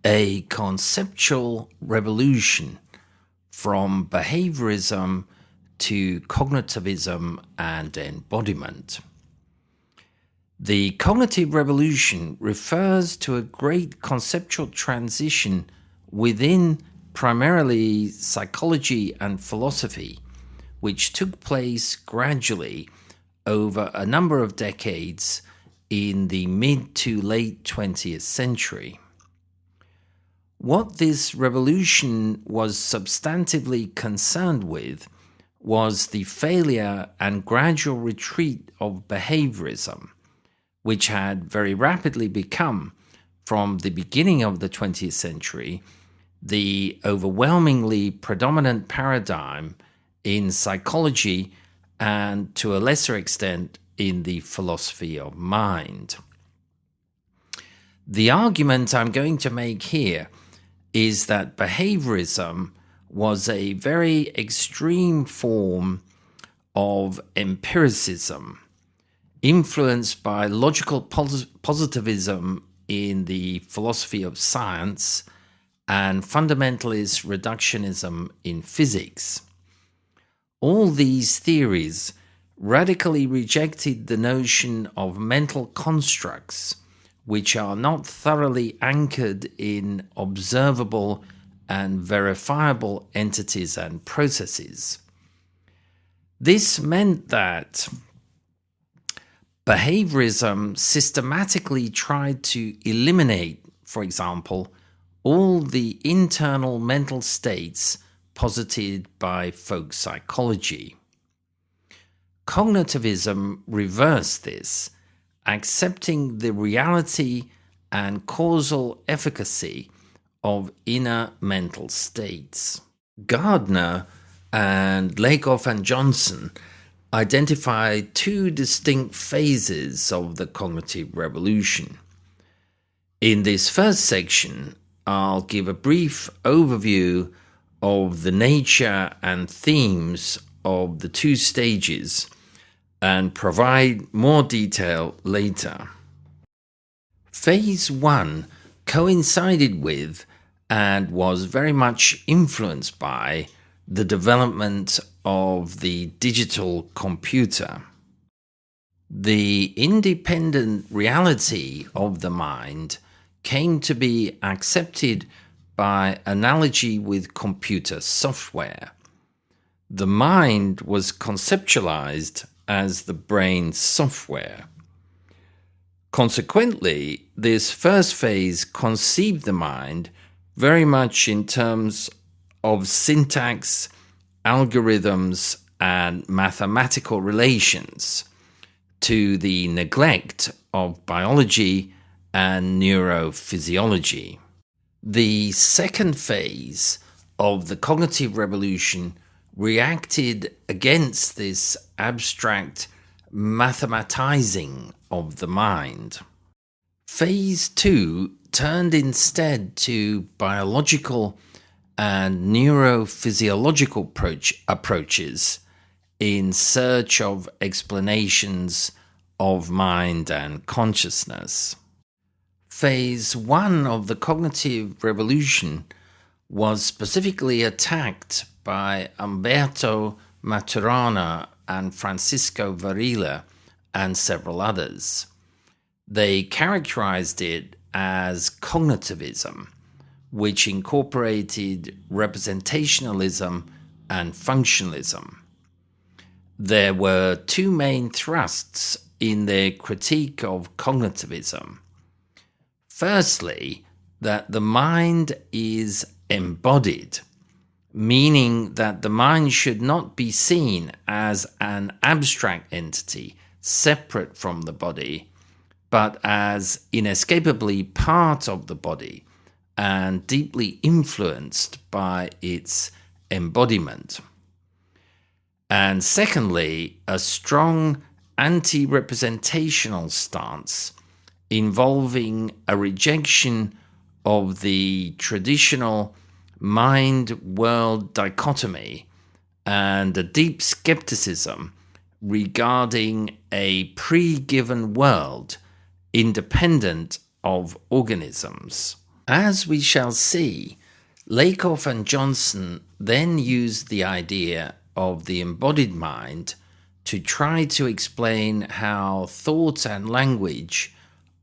A Conceptual Revolution from Behaviorism to Cognitivism and Embodiment. The Cognitive Revolution refers to a great conceptual transition within primarily psychology and philosophy, which took place gradually over a number of decades in the mid to late 20th century. What this revolution was substantively concerned with was the failure and gradual retreat of behaviorism, which had very rapidly become, from the beginning of the 20th century, the overwhelmingly predominant paradigm in psychology and, to a lesser extent, in the philosophy of mind. The argument I'm going to make here is that behaviorism was a very extreme form of empiricism, influenced by logical positivism in the philosophy of science and fundamentalist reductionism in physics. All these theories radically rejected the notion of mental constructs which are not thoroughly anchored in observable and verifiable entities and processes. This meant that behaviorism systematically tried to eliminate, for example, all the internal mental states posited by folk psychology. Cognitivism reversed this, accepting the reality and causal efficacy of inner mental states. Gardner and Lakoff and Johnson identified two distinct phases of the cognitive revolution. In this first section, I'll give a brief overview of the nature and themes of the two stages and provide more detail later. Phase 1 coincided with and was very much influenced by the development of the digital computer. The independent reality of the mind came to be accepted by analogy with computer software. The mind was conceptualized as the brain's software. Consequently, this first phase conceived the mind very much in terms of syntax, algorithms, and mathematical relations, to the neglect of biology and neurophysiology. The second phase of the cognitive revolution reacted against this abstract mathematizing of the mind. Phase 2 turned instead to biological and neurophysiological approaches in search of explanations of mind and consciousness. Phase 1 of the cognitive revolution was specifically attacked by Umberto Maturana and Francisco Varela and several others. They characterized it as cognitivism, which incorporated representationalism and functionalism. There were two main thrusts in their critique of cognitivism. Firstly, that the mind is embodied, meaning that the mind should not be seen as an abstract entity separate from the body, but as inescapably part of the body and deeply influenced by its embodiment. And secondly, a strong anti-representational stance involving a rejection of the traditional mind-world dichotomy and a deep skepticism regarding a pre-given world independent of organisms. As we shall see, Lakoff and Johnson then used the idea of the embodied mind to try to explain how thought and language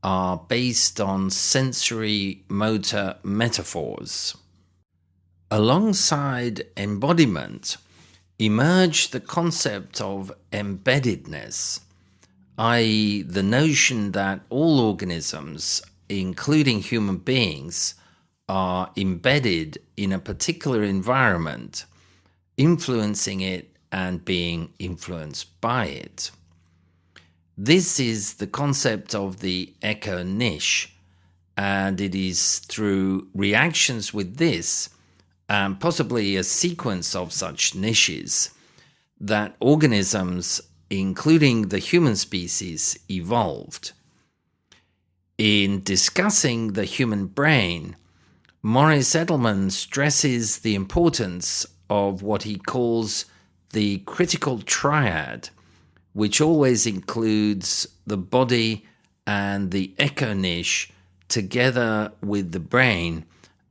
are based on sensory motor metaphors. Alongside embodiment emerged the concept of embeddedness, i.e., the notion that all organisms, including human beings, are embedded in a particular environment, influencing it and being influenced by it. This is the concept of the echo niche, and it is through reactions with this, and possibly a sequence of such niches, that organisms, including the human species, evolved. In discussing the human brain, Morris Edelman stresses the importance of what he calls the critical triad, which always includes the body and the echo niche together with the brain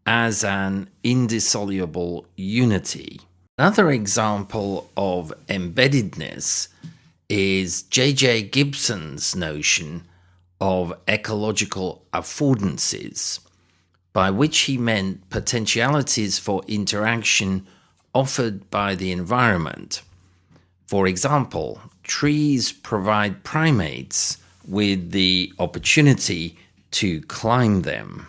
as an indissoluble unity. Another example of embeddedness is J.J. Gibson's notion of ecological affordances, by which he meant potentialities for interaction offered by the environment. For example, trees provide primates with the opportunity to climb them.